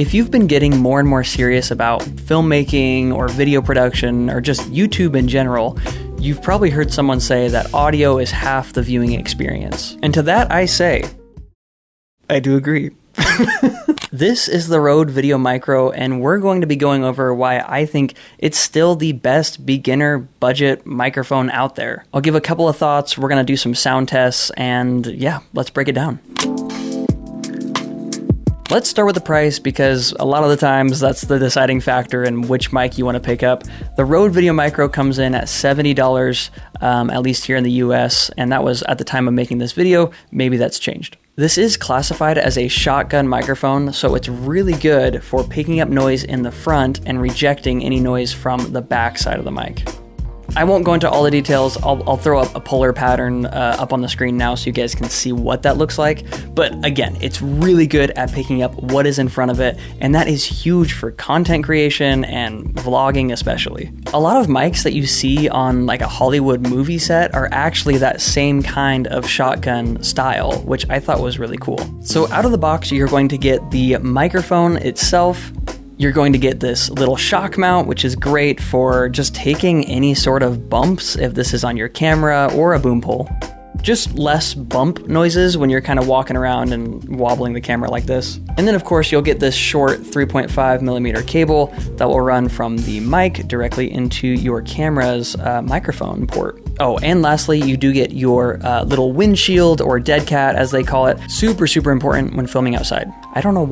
If you've been getting more and more serious about filmmaking or video production or just YouTube in general, you've probably heard someone say that audio is half the viewing experience. And to that I say, I do agree. This is the Rode Video Micro, and we're going to be going over why I think it's still the best beginner budget microphone out there. I'll give a couple of thoughts, we're going to do some sound tests, and yeah, let's break it down. Let's start with the price because a lot of the times that's the deciding factor in which mic you want to pick up. The Rode Video Micro comes in at $70, at least here in the US, and that was at the time of making this video. Maybe that's changed. This is classified as a shotgun microphone, so it's really good for picking up noise in the front and rejecting any noise from the back side of the mic. I won't go into all the details. I'll throw up a polar pattern up on the screen now so you guys can see what that looks like. But again, it's really good at picking up what is in front of it, and that is huge for content creation and vlogging especially. A lot of mics that you see on like a Hollywood movie set are actually that same kind of shotgun style, which I thought was really cool. So out of the box, you're going to get the microphone itself. You're going to get this little shock mount, which is great for just taking any sort of bumps if this is on your camera or a boom pole. Just less bump noises when you're kind of walking around and wobbling the camera like this. And then of course you'll get this short 3.5mm cable that will run from the mic directly into your camera's microphone port. Oh, and lastly, you do get your little windshield or dead cat as they call it. Super, super important when filming outside. I don't know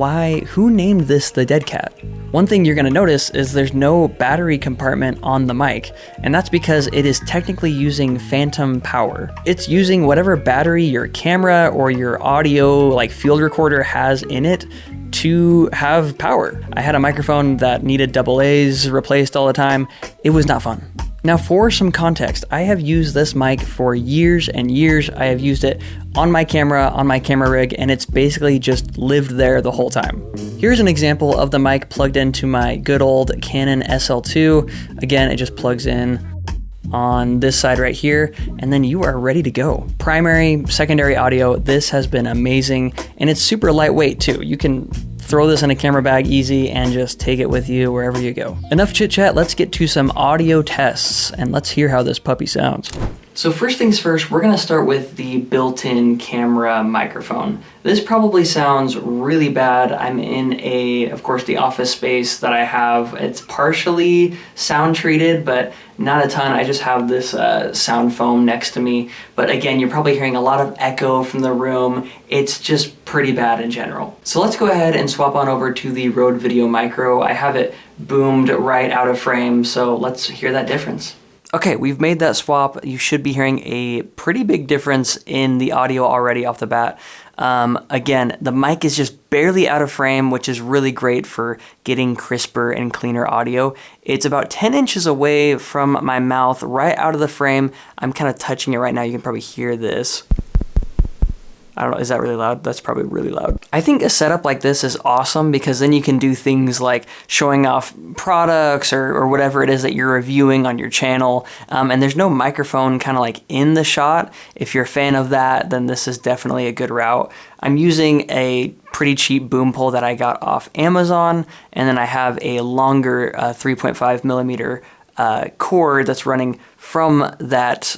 who named this the dead cat. One thing you're gonna notice is there's no battery compartment on the mic, and that's because it is technically using phantom power. It's using whatever battery your camera or your audio like field recorder has in it to have power. I had a microphone that needed AA's replaced all the time. It was not fun. Now for some context, I have used this mic for years and years. I have used it on my camera rig, and it's basically just lived there the whole time. Here's an example of the mic plugged into my good old Canon SL2. Again, it just plugs in on this side right here, and then you are ready to go. Primary, secondary audio, this has been amazing, and it's super lightweight too. You can throw this in a camera bag easy and just take it with you wherever you go. Enough chit chat, let's get to some audio tests and let's hear how this puppy sounds. So first things first, we're gonna start with the built-in camera microphone. This probably sounds really bad. I'm in of course, the office space that I have. It's partially sound treated, but not a ton. I just have this sound foam next to me. But again, you're probably hearing a lot of echo from the room. It's just pretty bad in general. So let's go ahead and swap on over to the Rode Video Micro. I have it boomed right out of frame, so let's hear that difference. Okay, we've made that swap. You should be hearing a pretty big difference in the audio already off the bat. Again, the mic is just barely out of frame, which is really great for getting crisper and cleaner audio. It's about 10 inches away from my mouth, right out of the frame. I'm kind of touching it right now. You can probably hear this. I don't know, is that really loud? That's probably really loud. I think a setup like this is awesome because then you can do things like showing off products or whatever it is that you're reviewing on your channel. And there's no microphone kind of like in the shot. If you're a fan of that, then this is definitely a good route. I'm using a pretty cheap boom pole that I got off Amazon, and then I have a longer 3.5mm cord that's running from that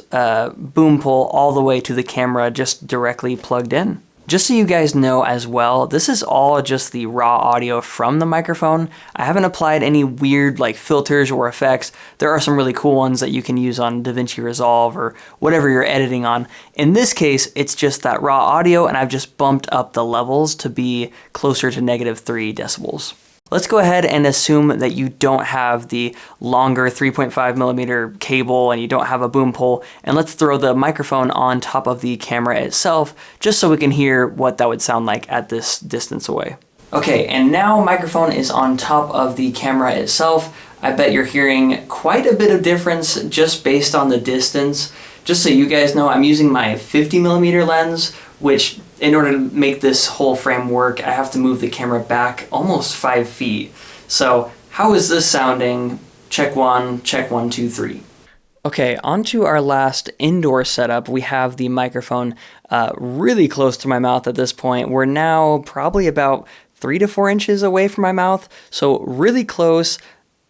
boom pole all the way to the camera, just directly plugged in. Just so you guys know as well, this is all just the raw audio from the microphone. I haven't applied any weird like filters or effects. There are some really cool ones that you can use on DaVinci Resolve or whatever you're editing on. In this case, it's just that raw audio, and I've just bumped up the levels to be closer to -3 decibels. Let's go ahead and assume that you don't have the longer 3.5mm cable and you don't have a boom pole, and let's throw the microphone on top of the camera itself just so we can hear what that would sound like at this distance away. Okay, and now microphone is on top of the camera itself. I bet you're hearing quite a bit of difference just based on the distance. Just so you guys know, I'm using my 50mm lens, which in order to make this whole frame work, I have to move the camera back almost 5 feet. So how is this sounding? Check 1, 2, 3. Okay, on to our last indoor setup. We have the microphone really close to my mouth at this point. We're now probably about 3 to 4 inches away from my mouth, so really close.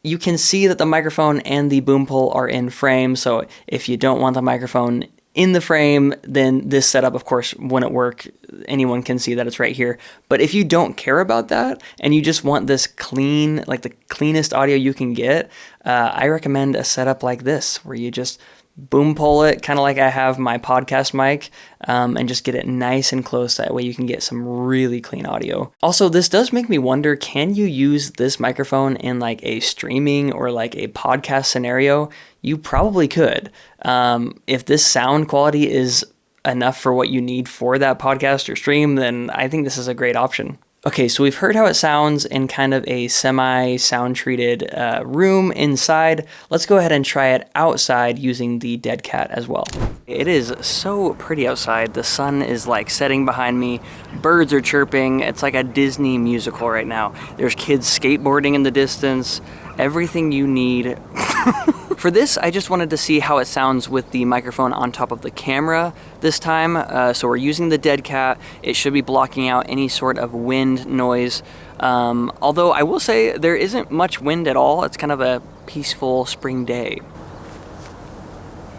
You can see that the microphone and the boom pole are in frame, so if you don't want the microphone in the frame, then this setup, of course, wouldn't work. Anyone can see that it's right here. But if you don't care about that and you just want this clean, like the cleanest audio you can get, I recommend a setup like this, where you just boom pole it, kind of like I have my podcast mic, and just get it nice and close. That way you can get some really clean audio. Also, this does make me wonder, can you use this microphone in like a streaming or like a podcast scenario? You probably could. If this sound quality is enough for what you need for that podcast or stream, then I think this is a great option. Okay, so we've heard how it sounds in kind of a semi-sound treated room inside. Let's go ahead and try it outside using the Dead Cat as well. It is so pretty outside. The sun is like setting behind me. Birds are chirping. It's like a Disney musical right now. There's kids skateboarding in the distance. Everything you need. For this, I just wanted to see how it sounds with the microphone on top of the camera this time. So we're using the Dead Cat. It should be blocking out any sort of wind noise. Although I will say there isn't much wind at all. It's kind of a peaceful spring day.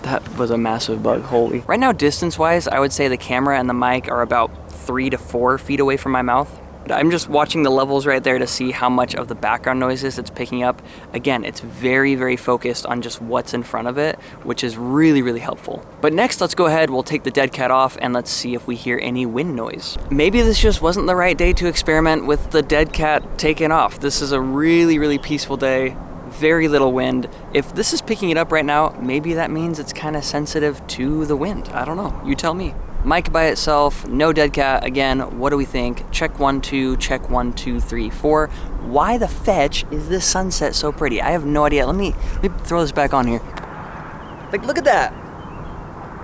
That was a massive bug, holy. Right now, distance-wise, I would say the camera and the mic are about 3 to 4 feet away from my mouth. I'm just watching the levels right there to see how much of the background noises it's picking up. Again, it's very, very focused on just what's in front of it, which is really, really helpful. But next, let's go ahead, we'll take the Dead Cat off and let's see if we hear any wind noise. Maybe this just wasn't the right day to experiment with the Dead Cat taken off. This is a really, really peaceful day. Very little wind. If this is picking it up right now, maybe that means it's kind of sensitive to the wind. I don't know. You tell me. Mic by itself, no Dead Cat. Again, what do we think? Check 1, 2, check 1, 2, 3, 4. Why the fetch is this sunset so pretty? I have no idea. Let me throw this back on here. Like, look at that.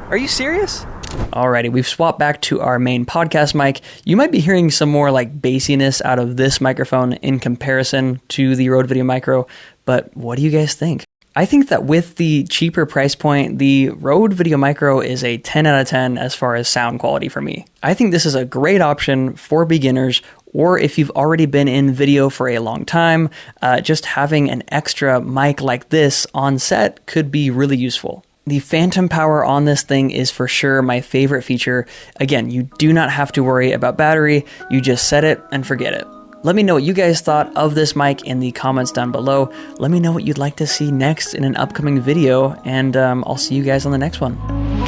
Are you serious? Alrighty, we've swapped back to our main podcast mic. You might be hearing some more like bassiness out of this microphone in comparison to the Rode Video Micro, but what do you guys think? I think that with the cheaper price point, the Rode Video Micro is a 10 out of 10 as far as sound quality for me. I think this is a great option for beginners, or if you've already been in video for a long time, just having an extra mic like this on set could be really useful. The phantom power on this thing is for sure my favorite feature. Again, you do not have to worry about battery. You just set it and forget it. Let me know what you guys thought of this mic in the comments down below. Let me know what you'd like to see next in an upcoming video, and I'll see you guys on the next one.